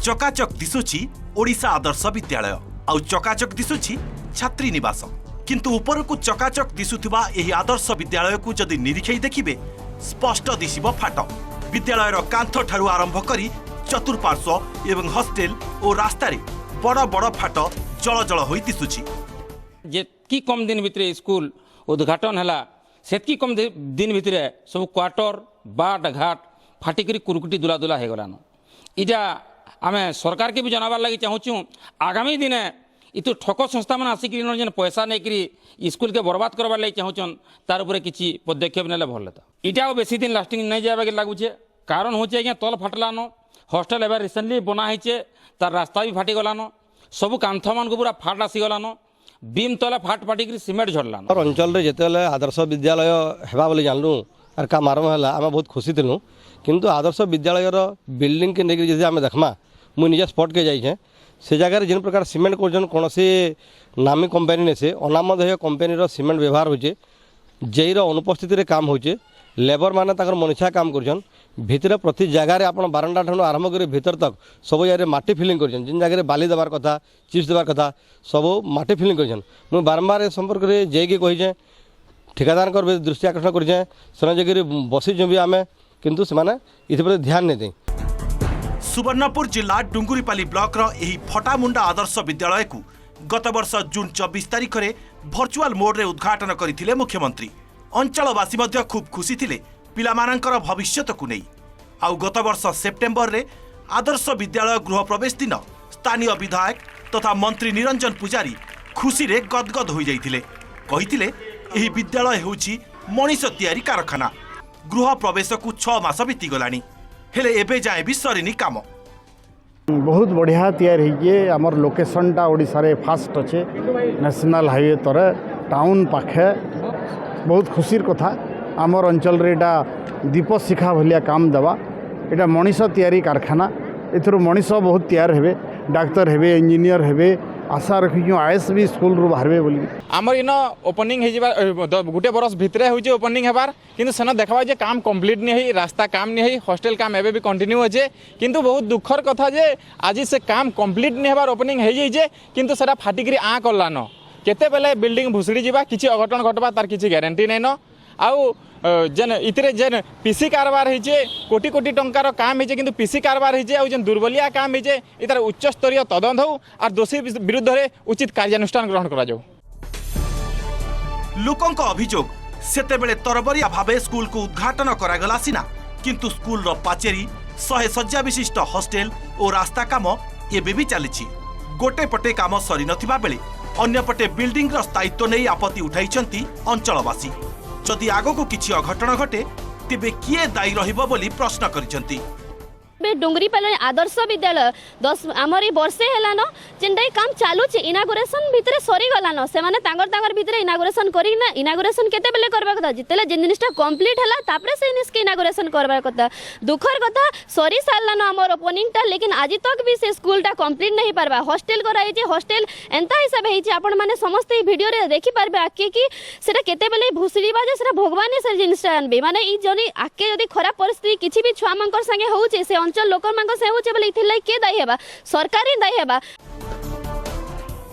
चकाचक दिशुची ओडिशा आदर्श विद्यालय आउ चकाचक दिशुची छात्री निवास किंतु उपरकू चकाचक दिशुथिबा एही आदर्श विद्यालय को जदि निरीक्षे देखिबे स्पष्ट दिशिब फाट विद्यालयर कांथ ठारू आरंभ करी चतुर्पार्श्व एवं हॉस्टेल और रास्तारे बड़ बड़ फाट जल जल होई दिशुची। जेतकी कम दिन भितर स्कूल उद्घाटन है सेतकी कम दिन भितर सब क्वार्टर बाट घाट फाटिक कुरुकुटी दुला दुला हो गलान। इटा आम सरकार के भी जनाबार लगी चाहूँ आगामी दिन इतु ठक संस्था मैंने आसिक जेन पैसा नहीं स्कूल के बर्बाद करवार लगी चाहूँ तार उपर किसी पदक्षेप ने भल था। इटा बेसी दिन लास्टिंग नहीं जाए लगुचे कारण हूँ आज्ञा तल फाटलान हॉस्टेल एवं रिसेंटली बना होचे तार रास्ता भी फाटिगलान सब कांथ मान को पूरा फाट आसीगलान बीम तले फाट फाटिक सीमेंट झड़लान। अंचल जिते आदर्श विद्यालय हेबा बोली जानलु आर काम आरंभ है आम बहुत खुशी थिलु किंतु आदर्श विद्यालय बिल्डिंग के लेकिन जैसे आम देखमा मुझे निजे स्पॉट के जाइए से जगह जिन प्रकार सीमेंट कर कौन नामी कंपनी ने से अनामधेय कंपनी सीमेंट व्यवहार होचे जेईर अनुपस्थित काम होचे लेबर माने ताकर मनुष्या काम कर भितर प्रति जगार आप बारंडा ठाणु आरंभ कर भीतर तक सब जगह माटी फिलिंग कर जिन जगह बाली देवार कथा चिप्स देवार कथा सब माटी फिलिंग कर मुझे बारंबार संपर्क में जाइए कहीचे ठिकादार दृष्टि आकर्षण करें से जगह बसी भी आम किंतु से इस ध्यान नहीं दें। सुवर्णपुर जिला डुंगुरीपाली ब्लॉक एही फटामुंडा आदर्श विद्यालय को गत वर्ष जून 24 तारिख में भर्चुआल मोड रे उद्घाटन करथिले मुख्यमंत्री। अंचलवासी मध्य खूब खुशी थिले पिलामानंकर भविष्यत को नहीं। आउ गत वर्ष सेप्टेम्बर रे आदर्श विद्यालय गृह प्रवेश दिन स्थानीय विधायक तथा मंत्री निरंजन पुजारी खुशी रे गदगद हो जाइथिले कहिथिले एही विद्यालय होउची मनीष तैयारी कारखाना। गृह प्रवेश को 6 मास बीती गलानी हेले एबे जाए भी सरिनी काम। बहुत बढ़िया तैयारी है आमर लोकेशनटा ओडिशा रे फास्ट अच्छे नेशनल हाईवे तरे टाउन पाखे बहुत खुशीर कथा आमर अंचल रे एटा दीप शिखा भलिया काम देवा एटा मनीष तैयारी कारखाना एथरो मनीष बहुत तैयार हेबे डाक्तर हेबे इंजीनियर हेबे आशा रखी आईएएस भी स्कूल रू बाहरबे बोली आमर इन ओपनिंग गोटे बरस भितर होचे ओपनिंग हेबार किंतु सेना देखबा जे काम कंप्लीट नहीं है रास्ता काम नहीं है हॉस्टेल काम एबे भी कंटिन्यू होचे किंतु बहुत दुखर कथा जे आज से काम कंप्लीट नहीं हेबार ओपनिंग हो जाइए किंतु सेटा फाटिक आ करलान केते बेले बिल्डिंग भुसड़ी जावा किसी अघटन घटवा तार किसी ग्यारंटी नहीं न आउ जेन इतरे जेन पीसी कारबार होचे कोटी कोटी टंकार काम होचे किंतु पीसी कारबार होचे आ जेन दुर्बलिया काम होचे इतार उच्च स्तरीय तदंत हो और दोषी विरुद्ध रे उचित कार्यानुष्ठान ग्रहण करा जाऊ। लोकंक अभियोग सेतेबेले तरबरिया भावे स्कूल को उद्घाटन करागला सिना किंतु स्कूल रो पाचेरी 100 शଯ୍ୟା विशिष्ट हॉस्टेल और रास्ता काम एबे भी चलीछि। गोटे पटे काम सरी नथिबा बेले अन्य पटे बिल्डिंग रो स्थायित्व नहीं आपत्ति उठाइछंती अंचलवासी। जदि आगको किछि अघटन घटे तेबे किए दायी रहिबो बोली प्रश्न करिसंती। डुंगरीपाली आदर्श विद्यालय 10 आमर वर्षे हेलान जेनटा काम चालू इनागुरेशन भितर सरी गलान से माने तांगर भितर इनागुरेशन करी ना इनागुरेशन केते बेले करबा कथा जितेले जे जिनिसटा कंप्लीट हला तापरे से जिनिस के इनागुरेशन करबा कथा दुखर कथा सरी सारलान आमर ओपनिंगटा लेकिन आज तक भी से स्कूलटा कंप्लीट नहीं पारबा। हॉस्टेल कराई जे हॉस्टेल एंता हिसाब हेछि आपण माने समस्त ई वीडियो रे देखि पारबे आके कि सेटा केते बेले भुसड़ीबा जे सेटा भगवान से जिनिसटा आनबे माने ई जनी आके यदि खराब परिस्थिति किछि भी छुआ मानकर संगे होउचे से अंचल लोक मानकर से होउचे बोले इथिलाई के दायी हेबा सरकार ही दायी हेबा।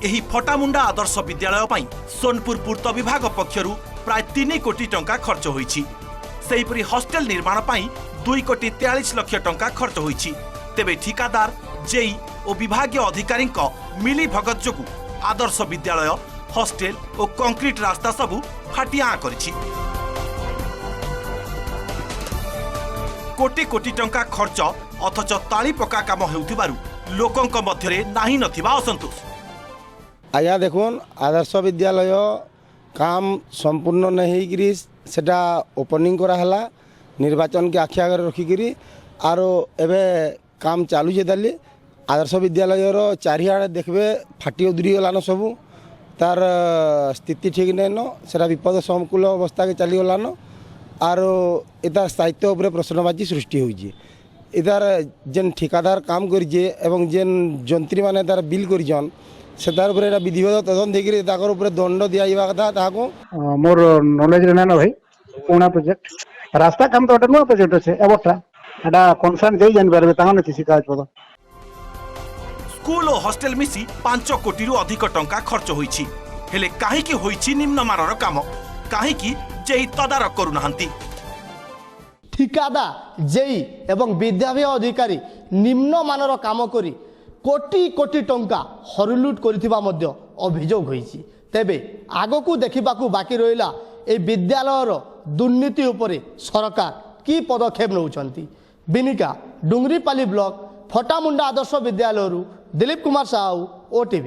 एही फटामुंडा आदर्श विद्यालय पई सोनपुर पूर्त विभाग पक्षरु प्राय 3 कोटी टंका खर्च होईछि। सेहीपरि हॉस्टेल निर्माण पई 2 कोटी 43 लाख टंका खर्च होईछि। तेबे ठिकादार जेई और विभागीय अधिकारी मिली भगत जोगु आदर्श विद्यालय हॉस्टेल और कंक्रीट रास्ता सबु फाटिया करिछि। कोटी कोटी टंका खर्च अथच ताली पका काम हेउथिबारु लोकंक मध्यरे नाही नथिबा असंतोष। आया देखुन आदर्श विद्यालय काम संपूर्ण नहीं करी सेटा ओपनिंग करा हला निर्वाचन के आखि आगे रखिकी आरो एबे काम चालू जे दली आदर्श विद्यालय रो चारिआडे देखबे फाटी उदरी गलान सबू तार स्थिति ठीक नहीं न सेटा विपद संकुल अवस्था के चली गलान आरो इतार स्थायित्व उपरे प्रश्नबाची सृष्टि होइजे। इतार जेन ठिकादार काम करिजे एवं जेन जंत्री माने तार बिल करिजन सेतार उपरे विधिवत तदंत देखिरे ताकर उपरे दंड दिया कथा ताको मोर नॉलेज रे ना भाई पुना प्रोजेक्ट रास्ता काम तो नुआ प्रोजेक्ट अच्छे एबटा एटा कनसर्न दे जान पारबे तांगने किसी काज पद स्कूल और हॉस्टेल मिसी 5 कोटी अधिक टंका खर्च होईछि हेले काहेकि होईछि निम्नमानर काम काहेकि जेई तदारक करूनाहांती ठिकादार जेई एवं विद्याभ्य अधिकारी निम्नमानर काम करी कोटी कोटी टंका हरिलुट करिथिबा मध्य अभियोग होईछि तेबे आगकू देखिबाकू बाकी रहिला ए विद्यालयर दुर्नीति उपरे सरकार की पदक्षेप नौचंती बिनिका डुंगरीपाली ब्लॉक फटामुंडा आदर्श विद्यालय दिलीप कुमार साहू ओटीवी।